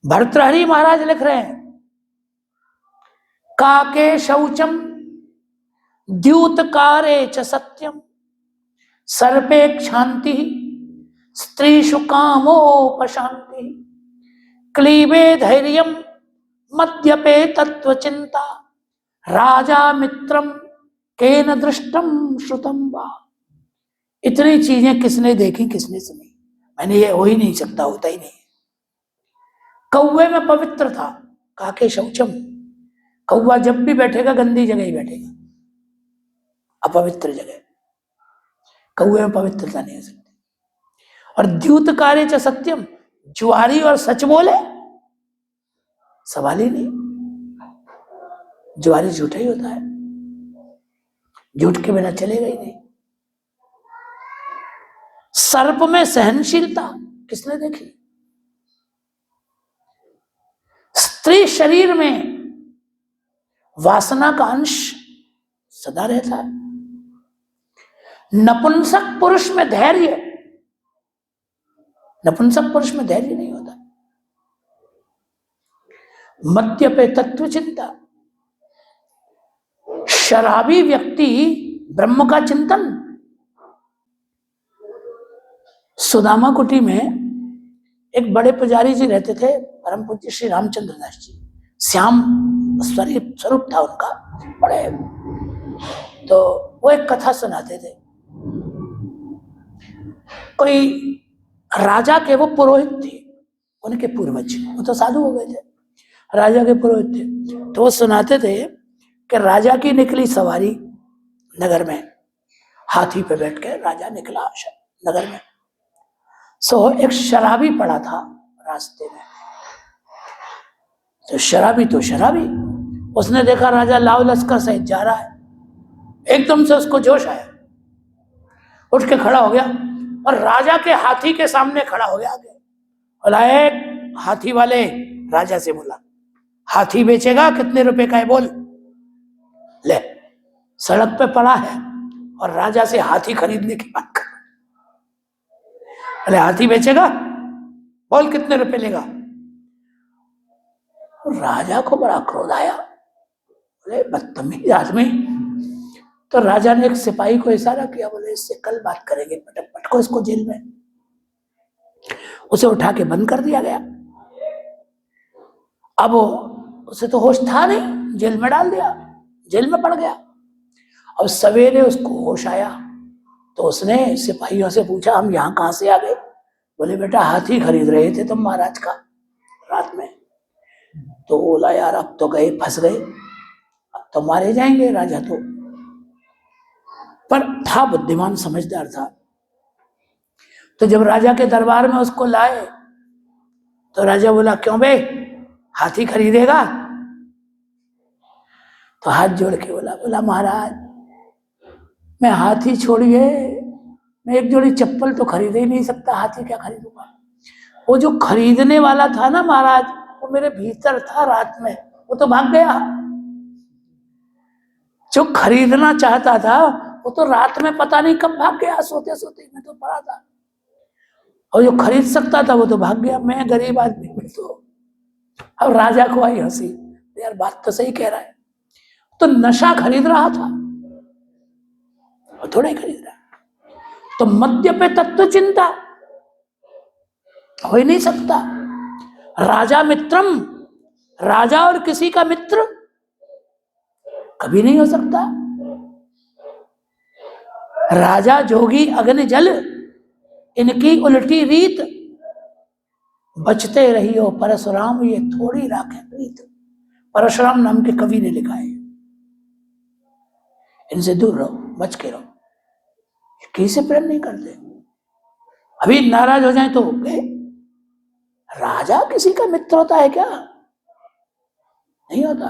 भर्तृहरि महाराज लिख रहे हैं, काके शौचम द्यूतकारे च सत्यम सर्पे क्षांति स्त्रीषु कामोपशांति क्लीबे धैर्यम मद्यपे तत्वचिंता राजा मित्रम केन दृष्टम श्रुतम वा। इतनी चीजें किसने देखी, किसने सुनी? मैंने ये हो ही नहीं सकता, होता ही नहीं। कौवे में पवित्र था, काके शौचम। कौवा जब भी बैठेगा गंदी जगह ही बैठेगा, अपवित्र जगह। कौवे में पवित्रता नहीं हो सकती। और द्यूत कार्य च सत्यम, जुआरी और सच बोले सवाल ही नहीं। जुआरी झूठा ही होता है, झूठ के बिना चलेगा ही नहीं। सर्प में सहनशीलता किसने देखी? स्त्री शरीर में वासना का अंश सदा रहता है। नपुंसक पुरुष में धैर्य, नपुंसक पुरुष में धैर्य नहीं होता। मद्य पे तत्व चिंता, शराबी व्यक्ति ब्रह्म का चिंतन। सुदामा कुटी में एक बड़े पुजारी जी रहते थे, परम पूज्य श्री रामचंद्र दास जी। श्याम स्वरूप था उनका, बड़े। तो वो एक कथा सुनाते थे। कोई राजा के वो पुरोहित थे, उनके पूर्वज, वो तो साधु हो गए थे, राजा के पुरोहित थे। तो वो सुनाते थे कि राजा की निकली सवारी नगर में, हाथी पे बैठ के राजा निकला नगर में। सो एक शराबी पड़ा था रास्ते में। तो शराबी, उसने देखा राजा लाव लश्कर सहित जा रहा है। एकदम से उसको जोश आया, उठ के खड़ा हो गया और राजा के हाथी के सामने खड़ा हो गया आगे। बोला, एक हाथी वाले, राजा से बोला, हाथी बेचेगा? कितने रुपए का है बोल। ले, सड़क पे पड़ा है और राजा से हाथी खरीदने की बात कर। अरे हाथी बेचेगा? बोल कितने रुपए लेगा। राजा को बड़ा क्रोध आया, बोले बदतमीज आदमी। तो राजा ने एक सिपाही को इशारा किया, बोले इससे कल बात करेंगे, पटको इसको जेल में। उसे उठा के बंद कर दिया गया। अब उसे तो होश था नहीं, जेल में डाल दिया, जेल में पड़ गया। अब सवेरे उसको होश आया तो उसने सिपाहियों से पूछा, हम यहाँ कहाँ से आ गए? बोले बेटा हाथी खरीद रहे थे तुम महाराज का रात में। तो बोला यार अब तो गए, फंस गए, अब तो मारे जाएंगे राजा तो। पर था बुद्धिमान, समझदार था। तो जब राजा के दरबार में उसको लाए तो राजा बोला, क्यों बे, हाथी खरीदेगा? तो हाथ जोड़ के बोला महाराज मैं हाथी छोड़िए, मैं एक जोड़ी चप्पल तो खरीद ही नहीं सकता, हाथी क्या खरीदूंगा। वो जो खरीदने वाला था ना महाराज, वो मेरे भीतर था रात में, वो तो भाग गया। जो खरीदना चाहता था वो तो रात में पता नहीं कब भाग गया, सोते सोते मैं तो पड़ा था। और जो खरीद सकता था वो तो भाग गया। मैं गरीब आदमी में तो। अब राजा को आई हंसी, यार बात तो सही कह रहा है, तो नशा खरीद रहा था और थोड़ा ही खरीद रहा। तो मद्य पे तत्व चिंता हो ही नहीं सकता। राजा मित्रम, राजा और किसी का मित्र कभी नहीं हो सकता। राजा जोगी अग्नि जल, इनकी उल्टी रीत, बचते रहियो परशुराम ये थोड़ी राखे प्रीत। परशुराम नाम के कवि ने लिखा है, इनसे दूर रहो, बच के रहो। किसी से प्रेम नहीं करते, अभी नाराज हो जाए तो गए। राजा किसी का मित्र होता है क्या? नहीं होता।